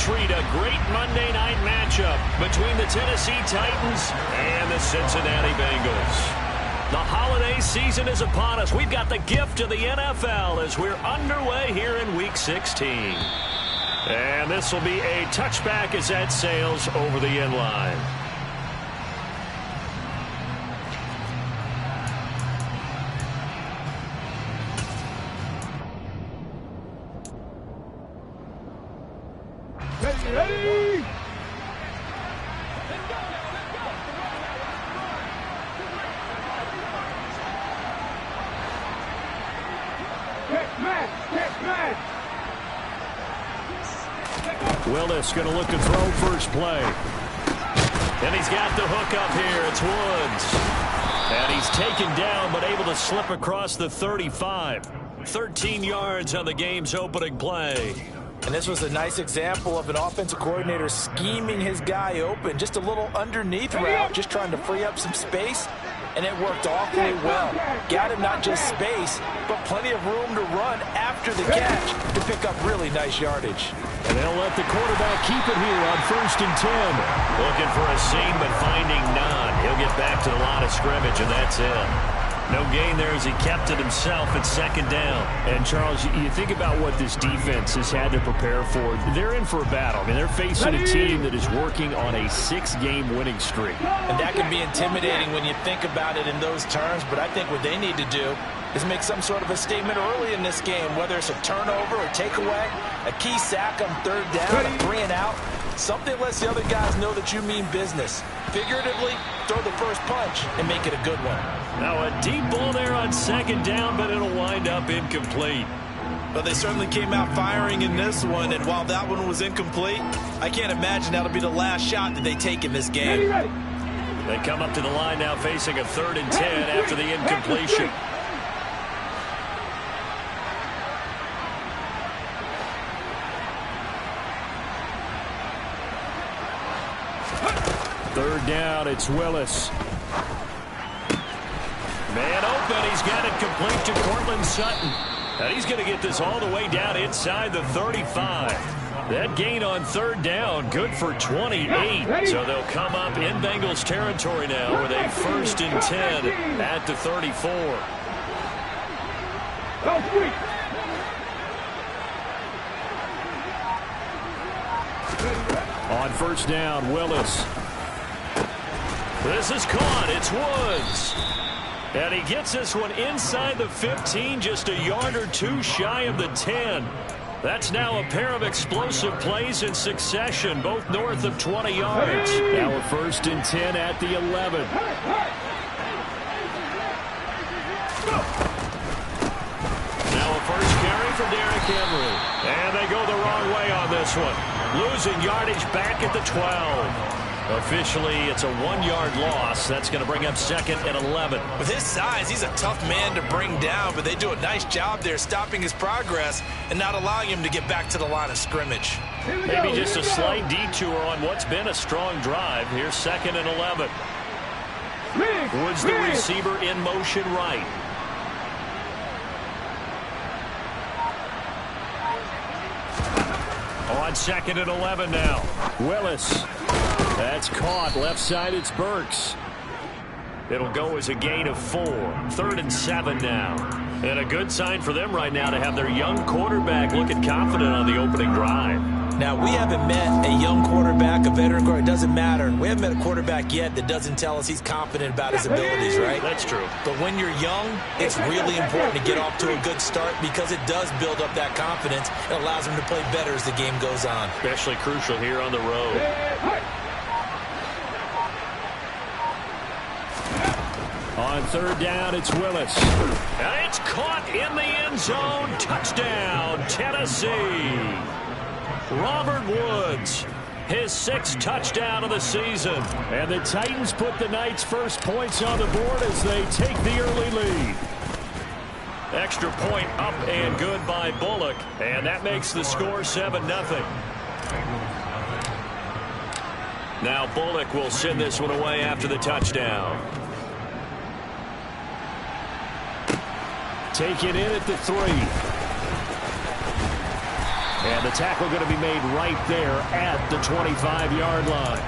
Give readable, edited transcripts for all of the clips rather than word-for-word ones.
treat, a great Monday night matchup between the Tennessee Titans and the Cincinnati Bengals. The holiday season is upon us. We've got the gift of the NFL as we're underway here in Week 16. And this will be a touchback as that sails over the end line. Ready? Willis going to look to throw first play. And he's got the hook up here. It's Woods. And he's taken down but able to slip across the 35. 13 yards on the game's opening play. And this was a nice example of an offensive coordinator scheming his guy open. Just a little underneath route, just trying to free up some space. And it worked awfully well. Got him not just space, but plenty of room to run after the catch to pick up really nice yardage. And they'll let the quarterback keep it here on 1st and 10. Looking for a seam, but finding none. He'll get back to the line of scrimmage, and that's it. No gain there as he kept it himself at 2nd down. And, Charles, you think about what this defense has had to prepare for. They're in for a battle. I mean, they're facing a team that is working on a 6-game winning streak. And that can be intimidating when you think about it in those terms, but I think what they need to do is make some sort of a statement early in this game, whether it's a turnover or takeaway, a key sack on 3rd down, a 3 and out. Something lets the other guys know that you mean business. Figuratively, throw the first punch and make it a good one. Now a deep ball there on 2nd down, but it'll wind up incomplete. But they certainly came out firing in this one, and while that one was incomplete, I can't imagine that'll be the last shot that they take in this game. They come up to the line now facing a 3rd and 10 after the incompletion. Third down, it's Willis. Man open, he's got it complete to Cortland Sutton. And he's going to get this all the way down inside the 35. That gain on 3rd down, good for 28. So they'll come up in Bengals territory now with a 1st and 10 at the 34. On 1st down, Willis. This is caught. It's Woods. And he gets this one inside the 15, just a yard or two shy of the 10. That's now a pair of explosive plays in succession, both north of 20 yards. Now a 1st and 10 at the 11. Now a first carry for Derrick Henry. And they go the wrong way on this one. Losing yardage back at the 12. Officially, it's a 1-yard loss. That's going to bring up 2nd and 11. With his size, he's a tough man to bring down, but they do a nice job there stopping his progress and not allowing him to get back to the line of scrimmage. Maybe just a slight detour on what's been a strong drive. Here's 2nd and 11. Woods, the receiver, in motion right. On 2nd and 11 now. Willis. That's caught. Left side, it's Burks. It'll go as a gain of 4. 3rd and 7 now. And a good sign for them right now to have their young quarterback looking confident on the opening drive. Now, we haven't met a young quarterback, a veteran quarterback. It doesn't matter. We haven't met a quarterback yet that doesn't tell us he's confident about his abilities, right? That's true. But when you're young, it's really important to get off to a good start because it does build up that confidence. It allows him to play better as the game goes on. Especially crucial here on the road. On 3rd down, it's Willis. And it's caught in the end zone. Touchdown, Tennessee. Robert Woods, his 6th touchdown of the season. And the Titans put the Knights' first points on the board as they take the early lead. Extra point up and good by Bullock. And that makes the score 7-0. Now Bullock will send this one away after the touchdown. Taken in at the 3. And the tackle going to be made right there at the 25-yard line.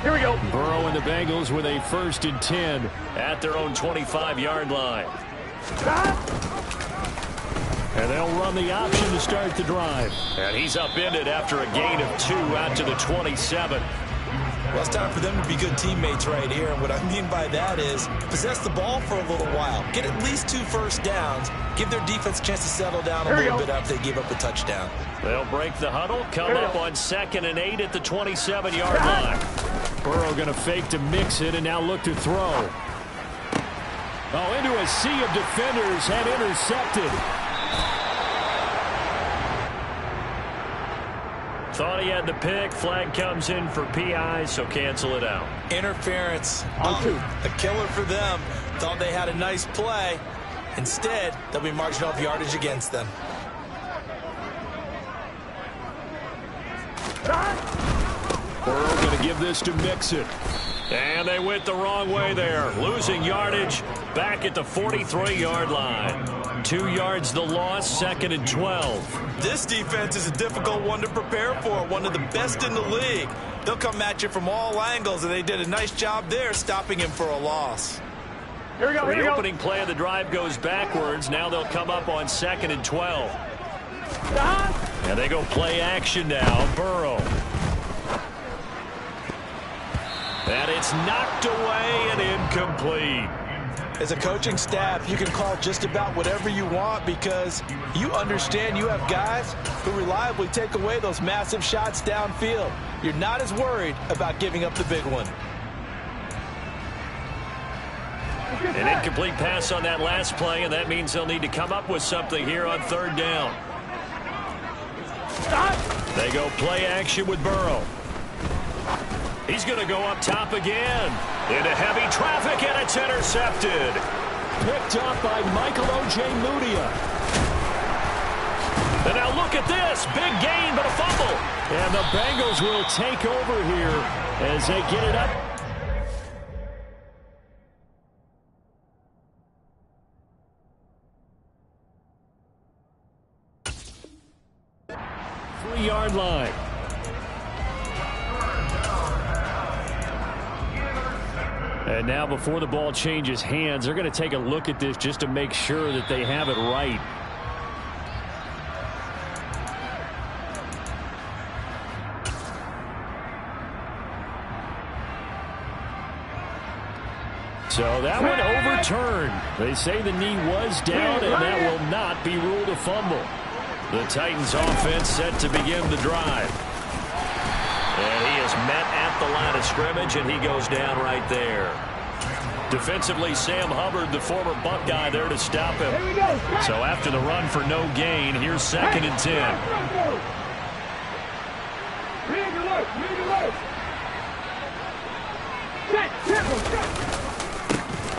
Here we go. Burrow and the Bengals with a 1st and 10 at their own 25-yard line. And they'll run the option to start the drive. And he's upended after a gain of 2 out to the 27. Well, it's time for them to be good teammates right here. And what I mean by that is possess the ball for a little while. Get at least 2 first downs. Give their defense a chance to settle down a little bit after they give up a touchdown. They'll break the huddle, come up on 2nd and 8 at the 27-yard line. Burrow going to fake to mix it and now look to throw. Oh, into a sea of defenders and intercepted. Thought he had the pick. Flag comes in for PI, so cancel it out. Interference. A killer for them. Thought they had a nice play. Instead, they'll be marching off yardage against them. Burrow going to give this to Mixon. And they went the wrong way there. Losing yardage back at the 43-yard line. 2 yards the loss, 2nd and 12. This defense is a difficult one to prepare for. One of the best in the league. They'll come at you from all angles, and they did a nice job there stopping him for a loss. Here we go. The opening play of the drive goes backwards. Now they'll come up on 2nd and 12. And they go play action now. Burrow. And it's knocked away and incomplete. As a coaching staff, you can call just about whatever you want because you understand you have guys who reliably take away those massive shots downfield. You're not as worried about giving up the big one. An incomplete pass on that last play, and that means they'll need to come up with something here on 3rd down. They go play action with Burrow. He's going to go up top again. Into heavy traffic, and it's intercepted. Picked up by Michael Ojemudia. And now look at this. Big gain, but a fumble. And the Bengals will take over here as they get it up. Yard line. And now before the ball changes hands, they're going to take a look at this just to make sure that they have it right. So that one overturned. They say the knee was down, and that will not be ruled a fumble. The Titans offense set to begin the drive. And he is met at the line of scrimmage, and he goes down right there. Defensively, Sam Hubbard, the former Buckeye, there to stop him. So after the run for no gain, here's 2nd and 10.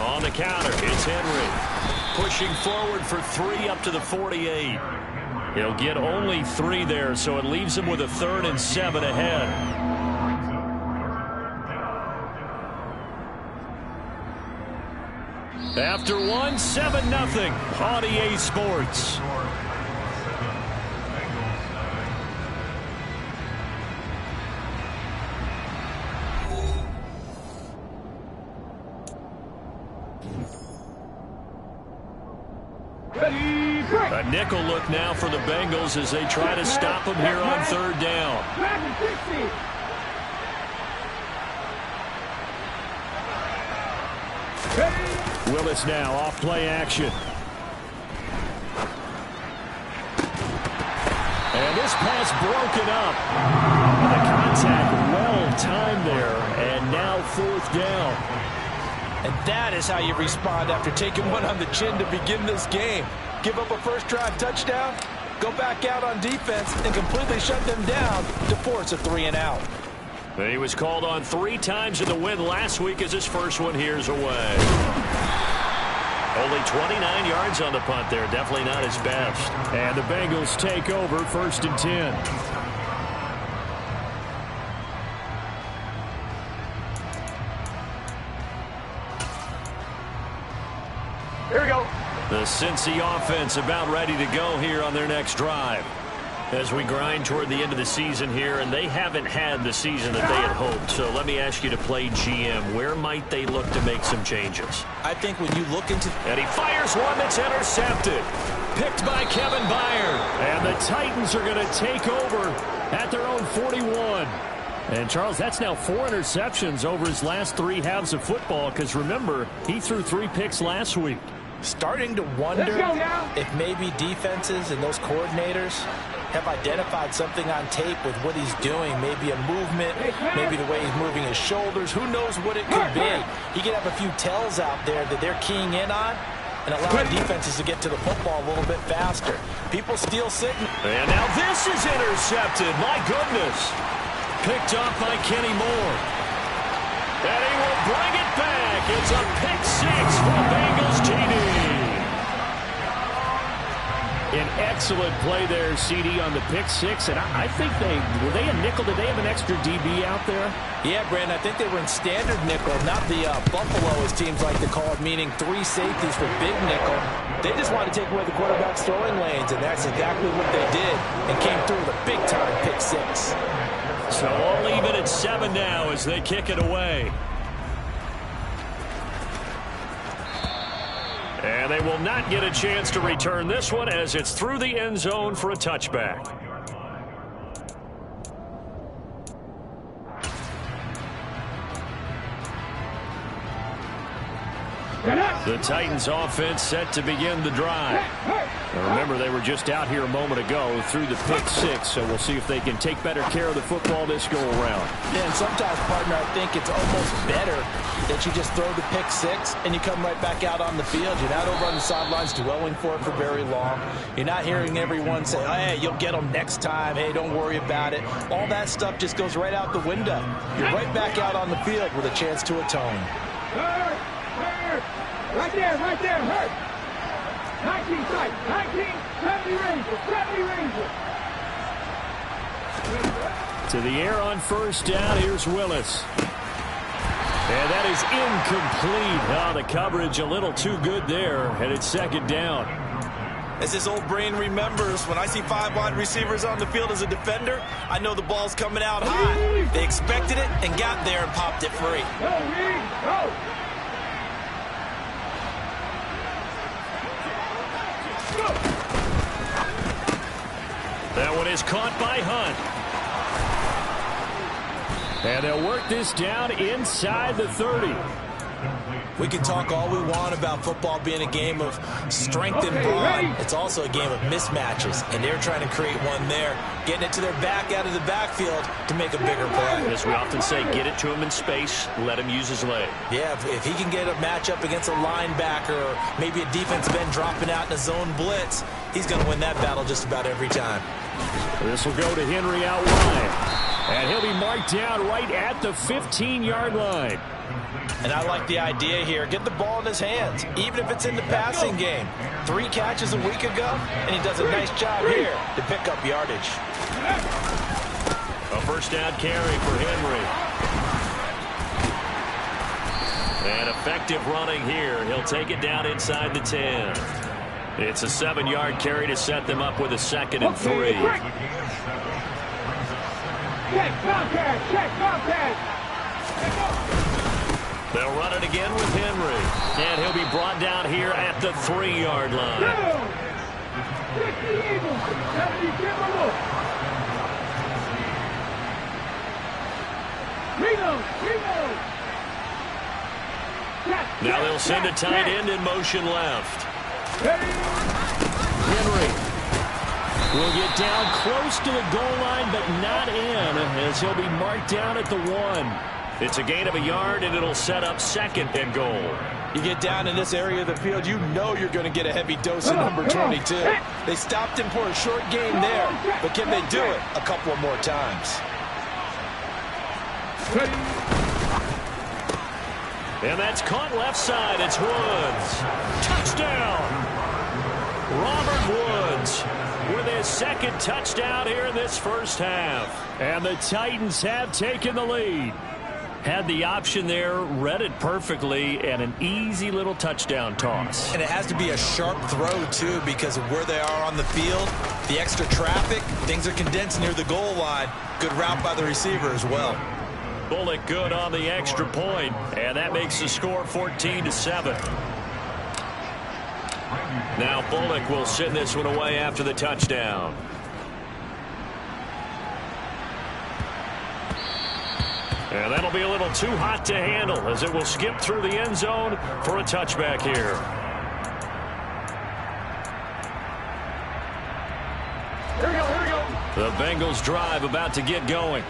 On the counter, it's Henry. Pushing forward for 3 up to the 48. He'll get only 3 there, so it leaves him with a 3rd and 7 ahead. After 1, 7-0 on EA Sports. A nickel look now for the Bengals as they try to stop him here on 3rd down. Willis now off play action. And this pass broken up. The contact well timed there, and now 4th down. And that is how you respond after taking one on the chin to begin this game. Give up a first drive touchdown, go back out on defense, and completely shut them down to force a 3 and out. He was called on 3 times in the win last week as his first one here's away. Only 29 yards on the punt there. Definitely not his best. And the Bengals take over 1st and 10. Here we go. The Cincy offense about ready to go here on their next drive. As we grind toward the end of the season here, and they haven't had the season that they had hoped. So let me ask you to play GM. Where might they look to make some changes? I think when you look into... And he fires one that's intercepted. Picked by Kevin Byard. And the Titans are going to take over at their own 41. And, Charles, that's now 4 interceptions over his last 3 halves of football. Because, remember, he threw 3 picks last week. Starting to wonder if maybe defenses and those coordinators have identified something on tape with what he's doing. Maybe a movement, maybe the way he's moving his shoulders. Who knows what it could be? He could have a few tells out there that they're keying in on and allowing defenses to get to the football a little bit faster. People still sitting. And now this is intercepted. My goodness. Picked off by Kenny Moore. And he will bring it back. It's a pick 6 for the Bengals, JD. An excellent play there, CD, on the pick 6. And I think were they a nickel? Did they have an extra DB out there? Yeah, Brandon, I think they were in standard nickel, not the Buffalo, as teams like to call it, meaning 3 safeties for big nickel. They just wanted to take away the quarterback's throwing lanes, and that's exactly what they did, and came through with a big-time pick 6. So we'll leave it at 7 now as they kick it away. And they will not get a chance to return this one as it's through the end zone for a touchback. The Titans offense set to begin the drive. Now remember, they were just out here a moment ago through the pick 6, so we'll see if they can take better care of the football this go around. Yeah, and sometimes, partner, I think it's almost better that you just throw the pick 6 and you come right back out on the field. You're not over on the sidelines dwelling for it for very long. You're not hearing everyone say, hey, you'll get them next time. Hey, don't worry about it. All that stuff just goes right out the window. You're right back out on the field with a chance to atone. Hurt. Right there, hurt. 19 strike, 19, 70 Rangers. To the air on first down, here's Willis. And that is incomplete. Oh, the coverage a little too good there, and it's 2nd down. As his old brain remembers, when I see 5 wide receivers on the field as a defender, I know the ball's coming out high. They expected it and got there and popped it free. Go. That one is caught by Hunt. And they'll work this down inside the 30. We can talk all we want about football being a game of strength and brawn. It's also a game of mismatches, and they're trying to create one there, getting it to their back out of the backfield to make a bigger play. As we often say, get it to him in space, let him use his leg. Yeah, if he can get a matchup against a linebacker or maybe a defensive end dropping out in a zone blitz, he's going to win that battle just about every time. This will go to Henry out wide. And he'll be marked down right at the 15-yard line. And I like the idea here. Get the ball in his hands, even if it's in the passing game. 3 catches a week ago, and he does a nice job here to pick up yardage. A first down carry for Henry. And effective running here. He'll take it down inside the 10. It's a 7-yard carry to set them up with a 2nd and 3. Check contact. They'll run it again with Henry. And he'll be brought down here at the 3-yard line. 60 Eagles, 70 Timberwolves. Now they'll send a tight end in motion left. Henry will get down close to the goal line, but not in, as he'll be marked down at the 1. It's a gain of a yard, and it'll set up 2nd and goal. You get down in this area of the field, you know you're going to get a heavy dose of number 22. They stopped him for a short game there, but can they do it a couple more times? And that's caught left side. It's Woods. Touchdown! Robert Woods with his second touchdown here in this first half. And the Titans have taken the lead. Had the option there, read it perfectly, and an easy little touchdown toss. And it has to be a sharp throw, too, because of where they are on the field, the extra traffic, things are condensed near the goal line. Good route by the receiver as well. Bullock good on the extra point, and that makes the score 14-7. Now Bullock will send this one away after the touchdown. And that'll be a little too hot to handle as it will skip through the end zone for a touchback here. Here we go. The Bengals drive about to get going.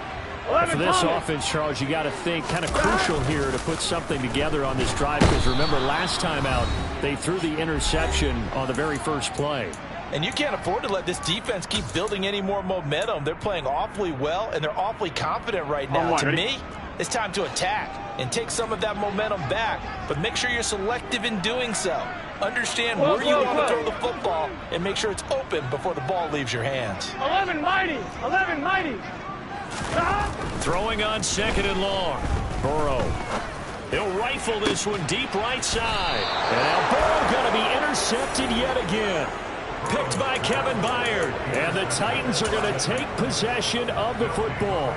For this offense, Charles, you got to think kind of crucial here to put something together on this drive, because remember last time out they threw the interception on the very first play. And you can't afford to let this defense keep building any more momentum. They're playing awfully well, and they're awfully confident right now. To me, it's time to attack and take some of that momentum back, but make sure you're selective in doing so. Understand where you want to throw the football and make sure it's open before the ball leaves your hands. 11 mighty. 11 mighty. Throwing on second and long. Burrow. He'll rifle this one deep right side. And now Burrow going to be intercepted yet again. Picked by Kevin Byard. And the Titans are going to take possession of the football.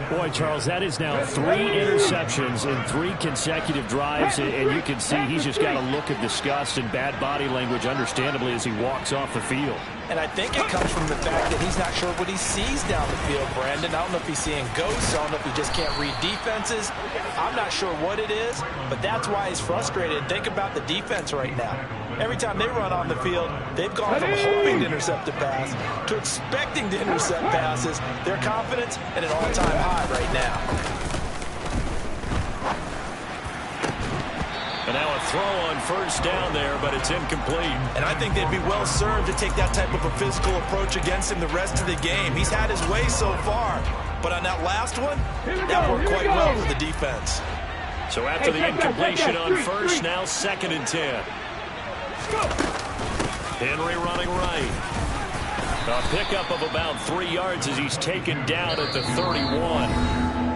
Boy, Charles, that is now 3 interceptions in 3 consecutive drives, and you can see he's just got a look of disgust and bad body language, understandably, as he walks off the field. And I think it comes from the fact that he's not sure what he sees down the field, Brandon. I don't know if he's seeing ghosts. I don't know if he just can't read defenses. I'm not sure what it is, but that's why he's frustrated. Think about the defense right now. Every time they run on the field, they've gone from hoping to intercept a pass to expecting to intercept passes. Their confidence at an all-time high right now. And now a throw on first down there, but it's incomplete. And I think they'd be well served to take that type of a physical approach against him the rest of the game. He's had his way so far, but on that last one, that worked quite well for the defense. So after the incompletion on first, now 2nd and 10. Henry running right. A pickup of about 3 yards as he's taken down at the 31.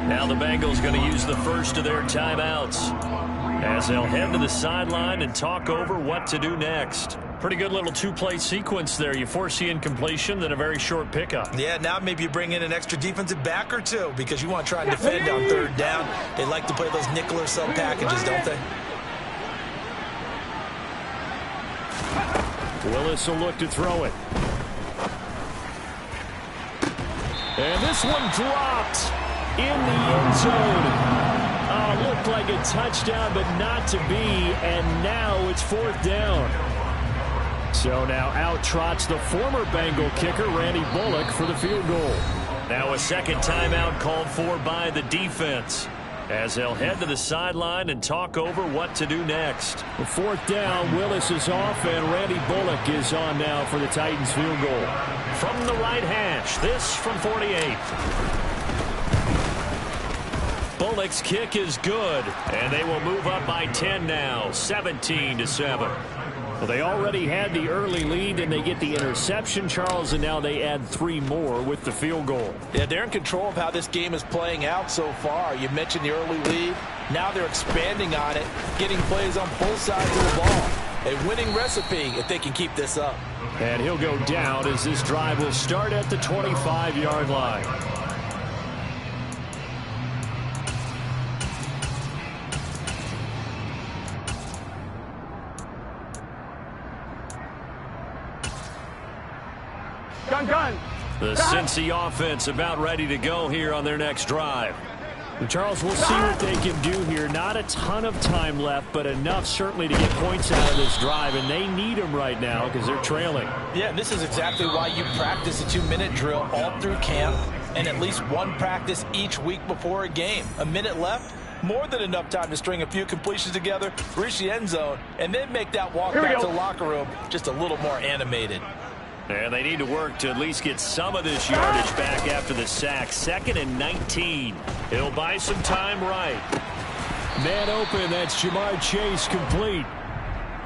Now the Bengals going to use the first of their timeouts as they'll head to the sideline and talk over what to do next. Pretty good little 2-play sequence there. You force the incompletion, then a very short pickup. Yeah, now maybe you bring in an extra defensive back or two because you want to try and defend on 3rd down. They like to play those nickel or sub packages, don't they? Willis will look to throw it. And this one dropped in the end zone. Looked like a touchdown, but not to be. And now it's 4th down. So now out trots the former Bengal kicker, Randy Bullock, for the field goal. Now a second timeout called for by the defense as they'll head to the sideline and talk over what to do next. The 4th down, Willis is off, and Randy Bullock is on now for the Titans field goal. From the right hash, this from 48. Bullock's kick is good, and they will move up by 10 now, 17-7. Well, they already had the early lead, and they get the interception, Charles, and now they add 3 more with the field goal. Yeah, they're in control of how this game is playing out so far. You mentioned the early lead. Now they're expanding on it, getting plays on both sides of the ball. A winning recipe if they can keep this up. And he'll go down as this drive will start at the 25-yard line. Gun. The Cincy offense about ready to go here on their next drive. And Charles, we'll see what they can do here. Not a ton of time left, but enough certainly to get points out of this drive, and they need them right now because they're trailing. Yeah, and this is exactly why you practice a 2-minute drill all through camp and at least one practice each week before a game. A minute left, more than enough time to string a few completions together, reach the end zone, and then make that walk back to the locker room just a little more animated. And they need to work to at least get some of this yardage back after the sack. 2nd and 19. He'll buy some time right. Man open, that's Jamar Chase complete.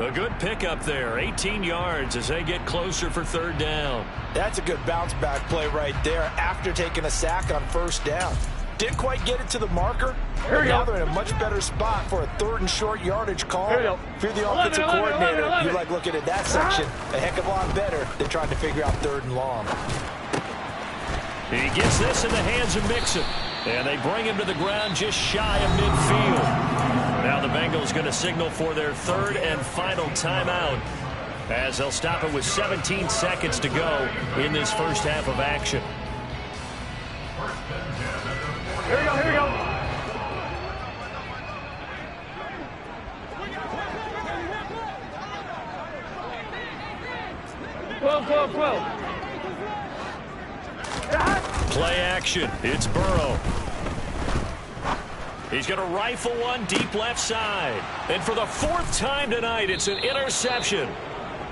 A good pickup there, 18 yards as they get closer for third down. That's a good bounce back play right there after taking a sack on first down. Didn't quite get it to the marker. But now they're in a much better spot for a 3rd and short yardage call. If you're the offensive coordinator, you like looking at that section a heck of a lot better than trying to figure out 3rd and long. He gets this in the hands of Mixon. And they bring him to the ground just shy of midfield. Now the Bengals going to signal for their 3rd and final timeout as they'll stop it with 17 seconds to go in this first half of action. Here we go, here we go. Play action. It's Burrow. He's going to rifle one deep left side. And for the 4th time tonight, it's an interception.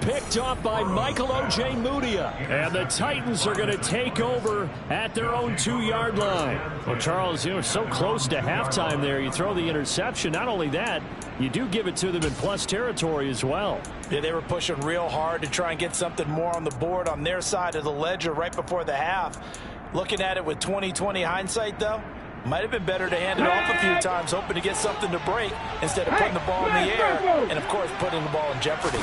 Picked off by Michael Ojemudia. And the Titans are going to take over at their own 2-yard line. Well, Charles, so close to halftime there. You throw the interception. Not only that, you do give it to them in plus territory as well. Yeah, they were pushing real hard to try and get something more on the board on their side of the ledger right before the half. Looking at it with 20/20 hindsight, though, might have been better to hand it off a few times, hoping to get something to break instead of putting the ball in the air and, of course, putting the ball in jeopardy.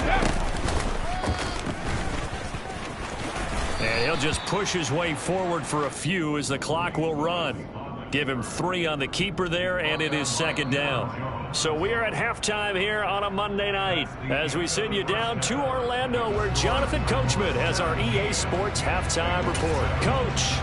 And he'll just push his way forward for a few as the clock will run. Give him 3 on the keeper there, and it is 2nd down. So we are at halftime here on a Monday night as we send you down to Orlando where Jonathan Coachman has our EA Sports halftime report. Coach.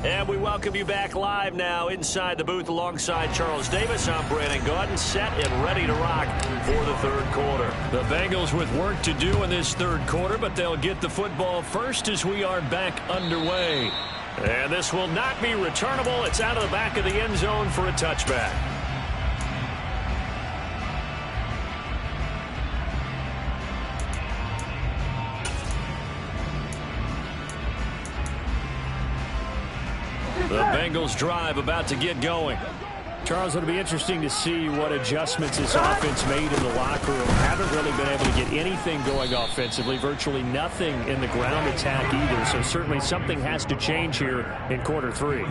And we welcome you back live now inside the booth alongside Charles Davis. I'm Brandon Gaudin, set and ready to rock for the 3rd quarter. The Bengals with work to do in this 3rd quarter, but they'll get the football first as we are back underway. And this will not be returnable. It's out of the back of the end zone for a touchback. The Bengals drive about to get going. Charles, it'll be interesting to see what adjustments this offense made in the locker room. Haven't really been able to get anything going offensively, virtually nothing in the ground attack either. So certainly something has to change here in quarter 3.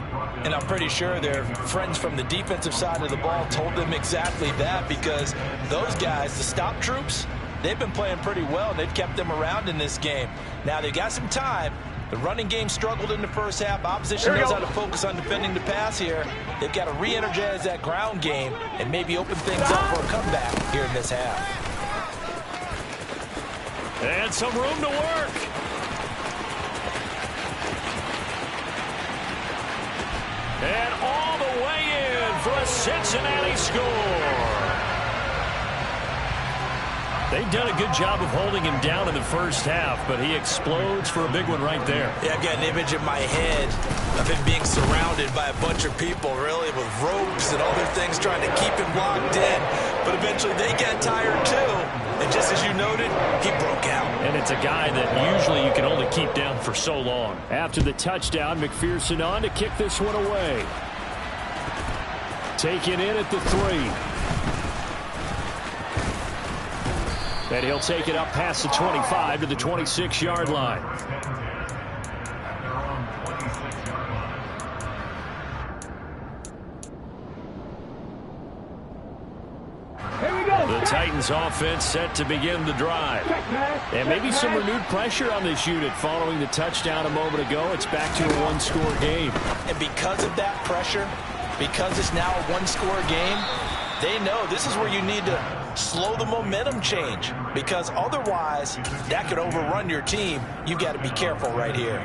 And I'm pretty sure their friends from the defensive side of the ball told them exactly that, because those guys, the stop troops, they've been playing pretty well. They've kept them around in this game. Now they've got some time. The running game struggled in the first half. Opposition knows how to focus on defending the pass here. They've got to re-energize that ground game and maybe open things up for a comeback here in this half. And some room to work. And all the way in for a Cincinnati score. They've done a good job of holding him down in the first half, but he explodes for a big one right there. Yeah, I've got an image in my head of him being surrounded by a bunch of people, really, with ropes and other things trying to keep him locked in. But eventually they got tired too. And just as you noted, he broke out. And it's a guy that usually you can only keep down for so long. After the touchdown, McPherson on to kick this one away. Taken in at the 3. And he'll take it up past the 25 to the 26-yard line. Here we go. The Titans offense set to begin the drive. And maybe some renewed pressure on this unit following the touchdown a moment ago. It's back to a one-score game. And because of that pressure, because it's now a one-score game, they know this is where you need to slow the momentum change, because otherwise that could overrun your team. You've got to be careful right here.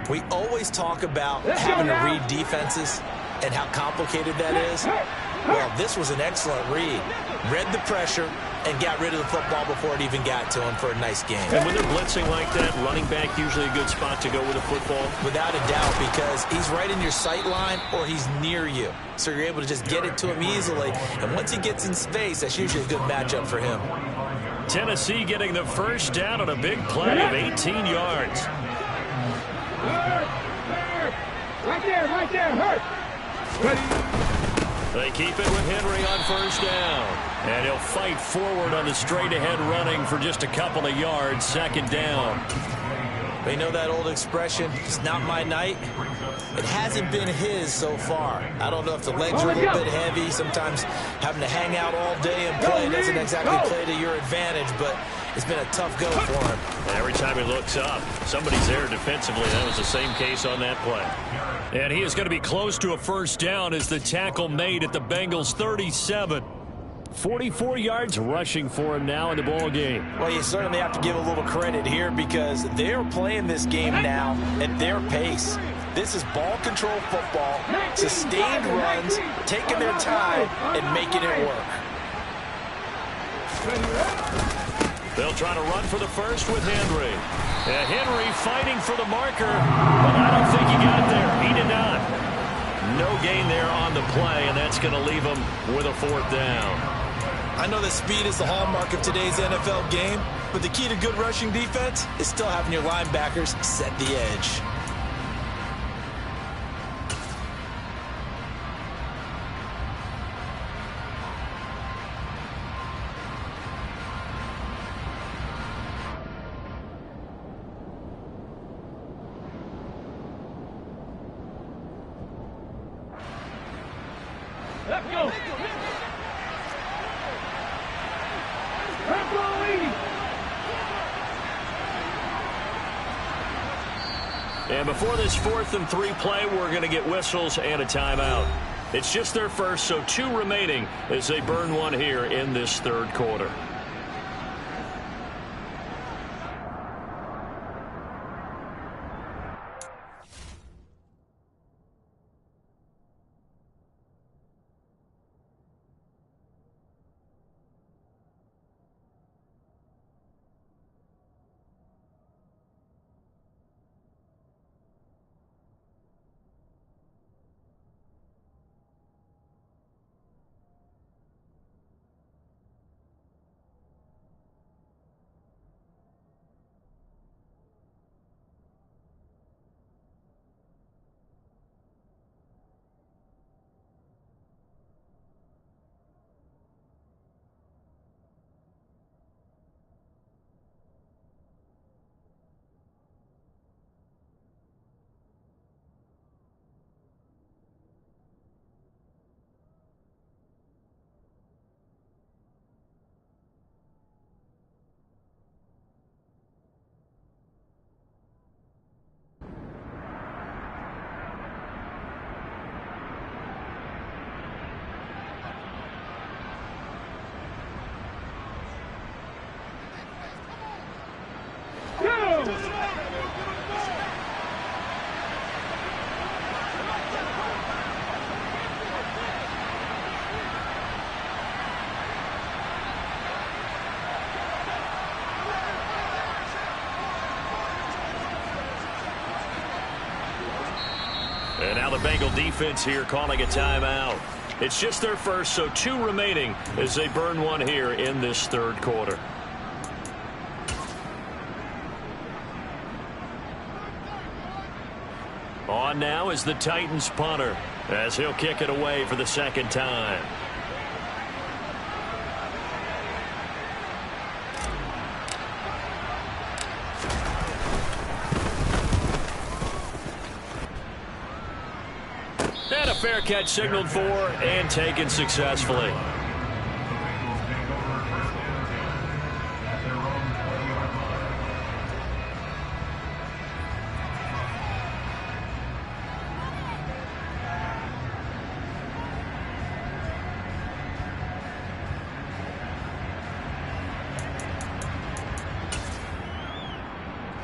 We always talk about having to read defenses and how complicated that is. Well, this was an excellent read. Read the pressure and got rid of the football before it even got to him for a nice game. And when they're blitzing like that, running back usually a good spot to go with a football. Without a doubt, because he's right in your sight line or he's near you. So you're able to just get it to him easily. And once he gets in space, that's usually a good matchup for him. Tennessee getting the first down on a big play of 18 yards. Right there, hurt. They keep it with Henry on first down. And he'll fight forward on the straight-ahead running for just a couple of yards. Second down. You know that old expression, it's not my night? It hasn't been his so far. I don't know if the legs are a little bit heavy. Sometimes having to hang out all day and play doesn't exactly play to your advantage, but it's been a tough go for him. Every time he looks up, somebody's there defensively. That was the same case on that play. And he is going to be close to a first down as the tackle made at the Bengals' 37. 44 yards rushing for him now in the ball game. Well, you certainly have to give a little credit here because they're playing this game now at their pace. This is ball control football, sustained runs, taking their time and making it work. They'll try to run for the first with Henry. Henry fighting for the marker, but I don't think he got there. He did not. No gain there on the play, and that's going to leave him with a fourth down. I know that speed is the hallmark of today's NFL game, but the key to good rushing defense is still having your linebackers set the edge. Let's go. And before this 4th and 3 play, we're going to get whistles and a timeout. It's just their first, so 2 remaining as they burn one here in this third quarter. And now the Bengal defense here calling a timeout. It's just their first, so 2 remaining as they burn one here in this third quarter. On now is the Titans punter as he'll kick it away for the second time. And a fair catch signaled for and taken successfully.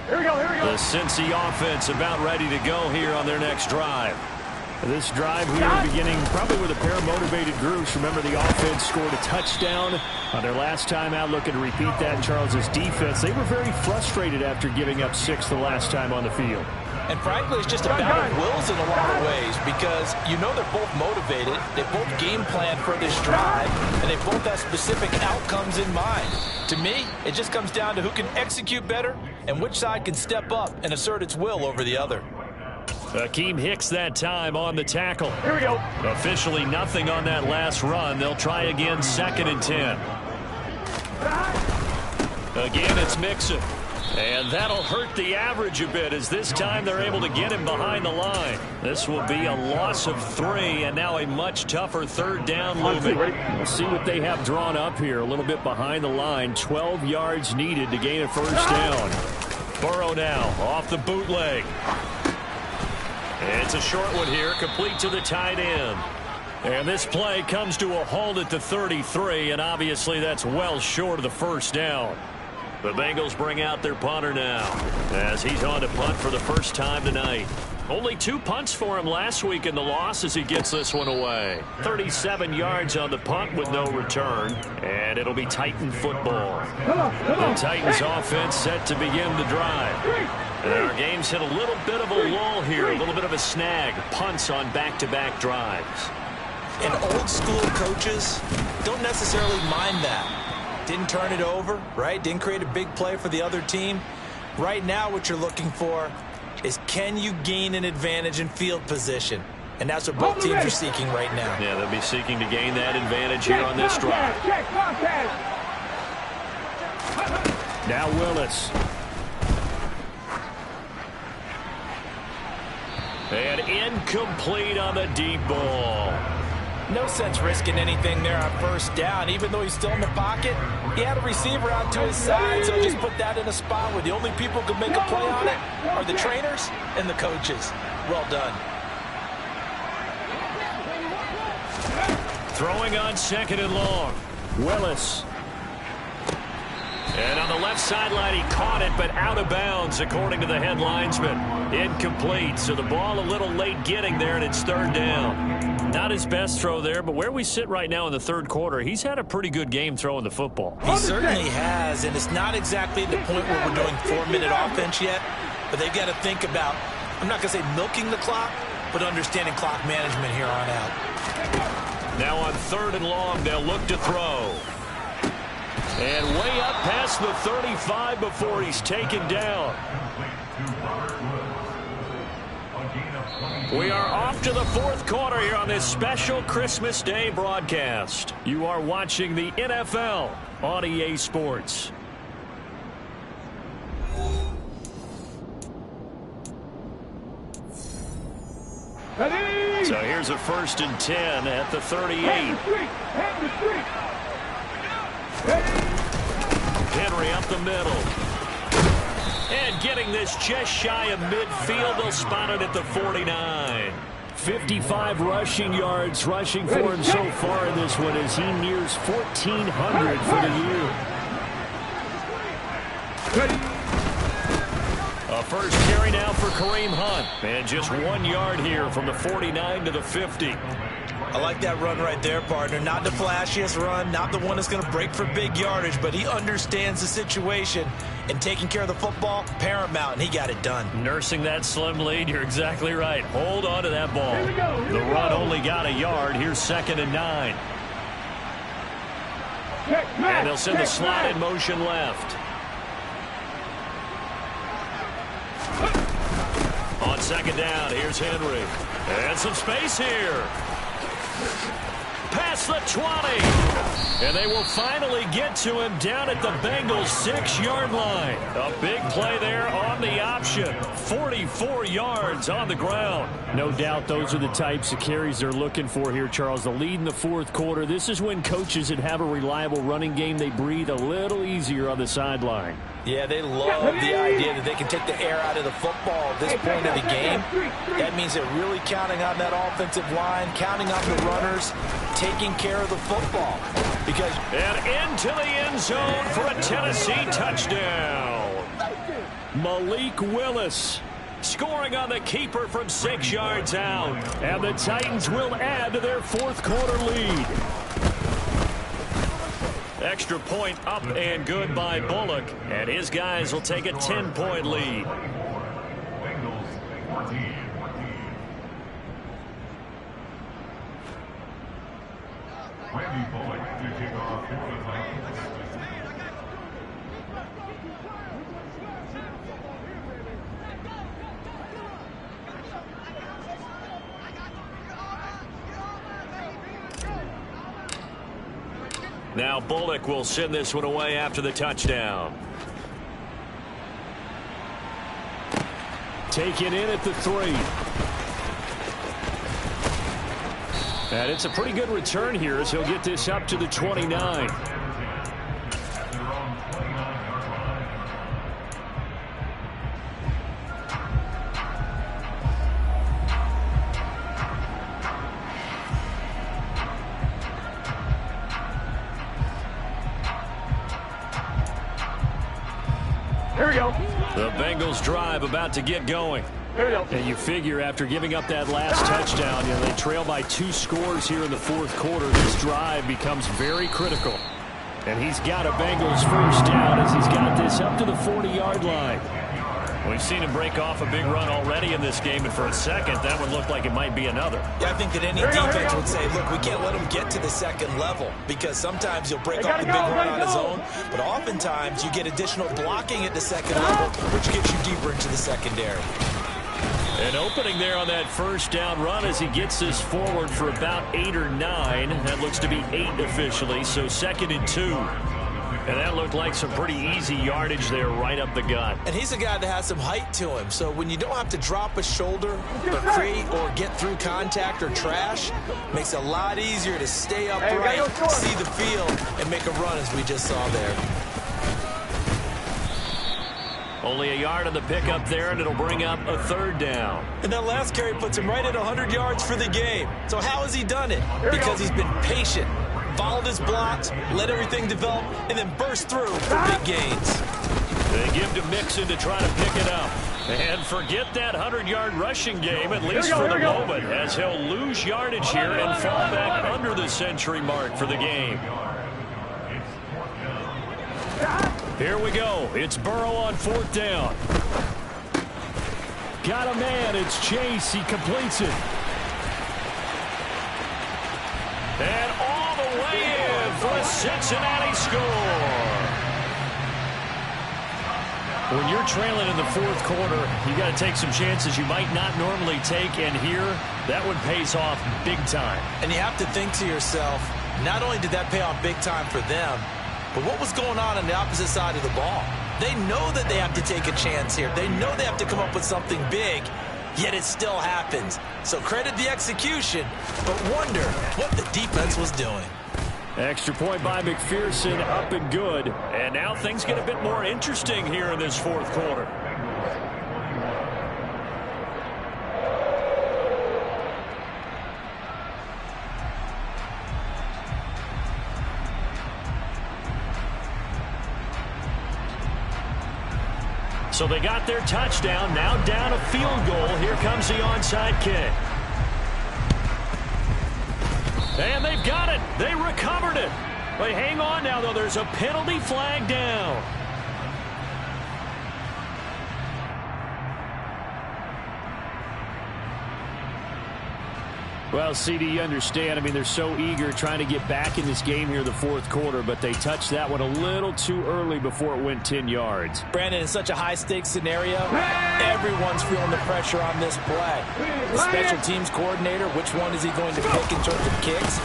Here we go. The Cincy offense about ready to go here on their next drive. This drive here beginning probably with a pair of motivated groups. Remember, the offense scored a touchdown on their last time out, looking to repeat that in Charles's defense. They were very frustrated after giving up 6 the last time on the field. And frankly, it's just a battle of wills in a lot of ways because you know they're both motivated, they both game plan for this drive, and they both have specific outcomes in mind. To me, it just comes down to who can execute better and which side can step up and assert its will over the other. Akeem Hicks that time on the tackle. Here we go. Officially nothing on that last run. They'll try again 2nd and 10. Again, it's Mixon. And that'll hurt the average a bit as this time they're able to get him behind the line. This will be a loss of 3 and now a much tougher 3rd down looming. We'll see what they have drawn up here. A little bit behind the line. 12 yards needed to gain a 1st down. Burrow now off the bootleg. It's a short one here, complete to the tight end. And this play comes to a halt at the 33, and obviously that's well short of the 1st down. The Bengals bring out their punter now as he's on to punt for the first time tonight. Only 2 punts for him last week in the loss as he gets this one away. 37 yards on the punt with no return, and it'll be Titan football. The Titans offense set to begin the drive. And our game's hit a little bit of a lull here, a little bit of a snag. Punts on back-to-back drives. And old school coaches don't necessarily mind that. Didn't turn it over, right? Didn't create a big play for the other team. Right now what you're looking for is can you gain an advantage in field position? And that's what both teams are seeking right now. Yeah, they'll be seeking to gain that advantage here on this drive. Now Willis. And incomplete on the deep ball. No sense risking anything there on 1st down. Even though he's still in the pocket, he had a receiver out to his side, so just put that in a spot where the only people who can make a play on it are the trainers and the coaches. Well done. Throwing on 2nd and long. Willis. And on the left sideline, he caught it, but out of bounds, according to the head linesman. Incomplete, so the ball a little late getting there, and it's 3rd down. Not his best throw there, but where we sit right now in the 3rd quarter, he's had a pretty good game throwing the football. He certainly has, and it's not exactly the point where we're doing 4-minute offense yet, but they've got to think about, I'm not going to say milking the clock, but understanding clock management here on out. Now on 3rd and long, they'll look to throw. And way up past the 35 before he's taken down. We are off to the 4th quarter here on this special Christmas Day broadcast. You are watching the NFL on EA Sports. Ready? So here's a 1st and 10 at the 38. Henry up the middle. And getting this just shy of midfield. They'll spot it at the 49. 55 rushing yards rushing for him so far in this one as he nears 1,400 for the year. A first carry now for Kareem Hunt. And just 1 yard here from the 49 to the 50. I like that run right there, partner. Not the flashiest run, not the one that's going to break for big yardage, but he understands the situation, and taking care of the football, paramount, and he got it done. Nursing that slim lead, you're exactly right. Hold on to that ball. The run only got a yard. Here's 2nd and 9. And they'll send the slot in motion left. On 2nd down, here's Henry. And some space here. Past the 20. And they will finally get to him down at the Bengals' 6-yard line. A big play there on the option. 44 yards on the ground. No doubt those are the types of carries they're looking for here, Charles. The lead in the 4th quarter. This is when coaches that have a reliable running game, they breathe a little easier on the sideline. Yeah, they love the idea that they can take the air out of the football at this point of the game. That means they're really counting on that offensive line, counting on the runners, taking care of the football. And into the end zone for a Tennessee touchdown. Malik Willis scoring on the keeper from 6 yards out. And the Titans will add to their 4th quarter lead. Extra point up and good by Bullock. And his guys will take a 10-point lead. Randy Bullock to kick off for the Titans. Now Bullock will send this one away after the touchdown. Taken in at the 3. And it's a pretty good return here as he'll get this up to the 29. Here we go. The Bengals drive about to get going. Here we go. And you figure after giving up that last touchdown, they trail by 2 scores here in the fourth quarter. This drive becomes very critical. And he's got a Bengals first down as he's got this up to the 40-yard line. We've seen him break off a big run already in this game, and for a second, that one looked like it might be another. Yeah, I think that any defense would say, look, we can't let him get to the second level because sometimes he'll break off the big run on his own, but oftentimes you get additional blocking at the second level, which gets you deeper into the secondary. An opening there on that first down run as he gets this forward for about 8 or 9. That looks to be 8 officially, so 2nd and 2. And that looked like some pretty easy yardage there right up the gut. And he's a guy that has some height to him, so when you don't have to drop a shoulder or create or get through contact or trash, makes it a lot easier to stay upright, see the field, and make a run as we just saw there. Only a yard on the pickup there, and it'll bring up a 3rd down. And that last carry puts him right at 100 yards for the game. So how has he done it? Because he's been patient, followed his blocks, let everything develop, and then burst through for big gains. They give to Mixon to try to pick it up. And forget that 100-yard rushing game, at least for the moment, as he'll lose yardage here and fall back under the century mark for the game. Here we go. It's Burrow on 4th down. Got a man. It's Chase. He completes it. And all the way in for a Cincinnati score. When you're trailing in the fourth quarter, you got to take some chances you might not normally take, and here, that one pays off big time. And you have to think to yourself, not only did that pay off big time for them, but what was going on the opposite side of the ball? They know that they have to take a chance here. They know they have to come up with something big, yet it still happens. So credit the execution, but wonder what the defense was doing. Extra point by McPherson, up and good. And now things get a bit more interesting here in this fourth quarter. So they got their touchdown, now down a field goal. Here comes the onside kick. And they've got it. They recovered it. They hang on now, though. There's a penalty flag down. Well, CD, you understand. I mean, they're so eager trying to get back in this game here in the fourth quarter, but they touched that one a little too early before it went 10 yards. Brandon, in such a high-stakes scenario, everyone's feeling the pressure on this play. The special teams coordinator, which one is he going to pick in terms of kicks?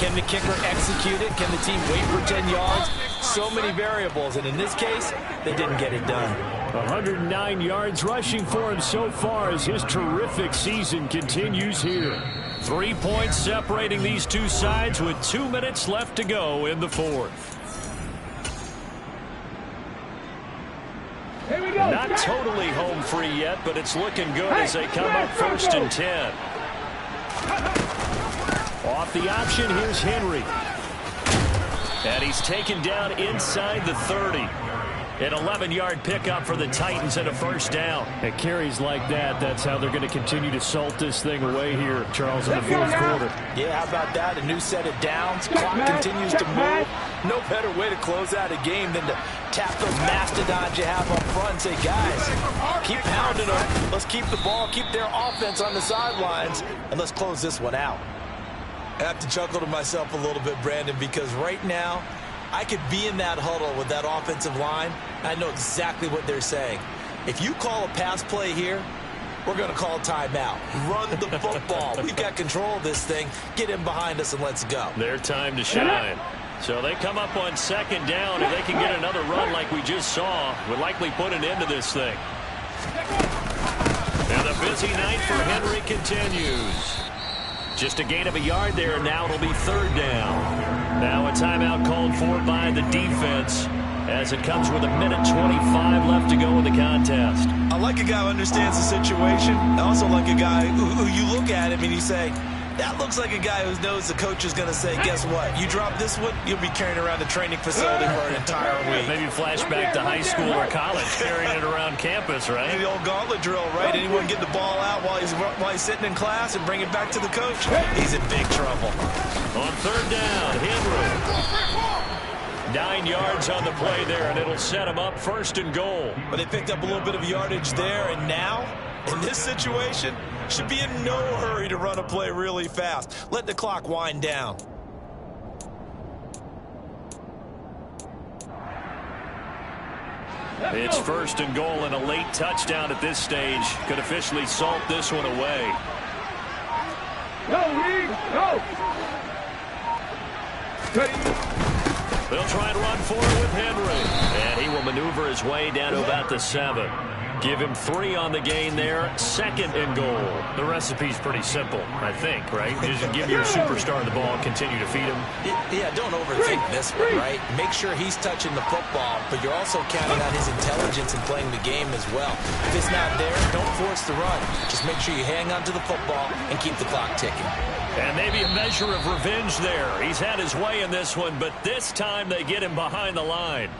Can the kicker execute it? Can the team wait for 10 yards? So many variables, and in this case, they didn't get it done. 109 yards rushing for him so far as his terrific season continues here. 3 points separating these two sides with 2 minutes left to go in the fourth. Not totally home free yet, but it's looking good as they come up 1st and 10. Off the option, here's Henry. And he's taken down inside the 30. An 11-yard pickup for the Titans and a first down. At carries like that, that's how they're going to continue to salt this thing away here, Charles, in the fourth quarter. Yeah, how about that? A new set of downs. Clock continues to move. No better way to close out a game than to tap those mastodons you have up front and say, guys, keep pounding them. Let's keep the ball, keep their offense on the sidelines, and let's close this one out. I have to chuckle to myself a little bit, Brandon, because right now, I could be in that huddle with that offensive line. I know exactly what they're saying. If you call a pass play here, we're going to call a timeout. Run the football. We've got control of this thing. Get in behind us and let's go. Their time to shine. So they come up on second down, and they can get another run like we just saw. Would likely put an end to this thing. And the busy night for Henry continues. Just a gain of a yard there, and now it'll be third down. Now a timeout called for by the defense as it comes with 1:25 left to go in the contest. I like a guy who understands the situation. I also like a guy who you look at him and you say, that looks like a guy who knows the coach is going to say, guess what? You drop this one, you'll be carrying around the training facility for an entire week. Maybe flashback to high school or college, carrying it around campus, right? The old gauntlet drill, right? Anyone get the ball out while he's sitting in class and bring it back to the coach? He's in big trouble. On third down, Henry. 9 yards on the play there, and it'll set him up first and goal. But they picked up a little bit of yardage there, and now, in this situation, should be in no hurry to run a play really fast. Let the clock wind down. It's first and goal, and a late touchdown at this stage could officially salt this one away. Go, Reed, go! They'll try and run for it with Henry. And he will maneuver his way down to about the 7. Give him 3 on the gain there. Second and goal. The recipe's pretty simple, I think, right? Just give your superstar the ball and continue to feed him. Yeah, don't overthink this one, right? Make sure he's touching the football, but you're also counting on his intelligence in playing the game as well. If it's not there, don't force the run. Just make sure you hang on to the football and keep the clock ticking. And maybe a measure of revenge there. He's had his way in this one, but this time they get him behind the line.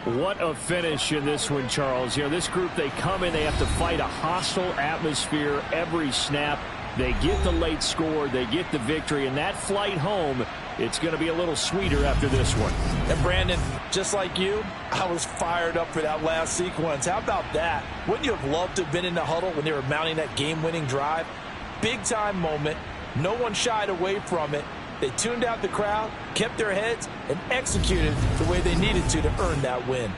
What a finish in this one, Charles. You know, this group, they come in, they have to fight a hostile atmosphere every snap. They get the late score, they get the victory, and that flight home, it's going to be a little sweeter after this one. And Brandon, just like you, I was fired up for that last sequence. How about that? Wouldn't you have loved to have been in the huddle when they were mounting that game-winning drive? Big-time moment. No one shied away from it. They tuned out the crowd, kept their heads, and executed the way they needed to earn that win.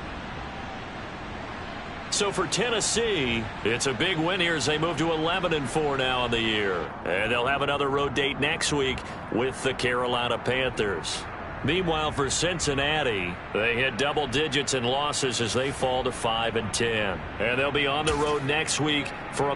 So for Tennessee, it's a big win here as they move to 11-4 now on the year. And they'll have another road date next week with the Carolina Panthers. Meanwhile, for Cincinnati, they hit double digits in losses as they fall to 5-10. And they'll be on the road next week for a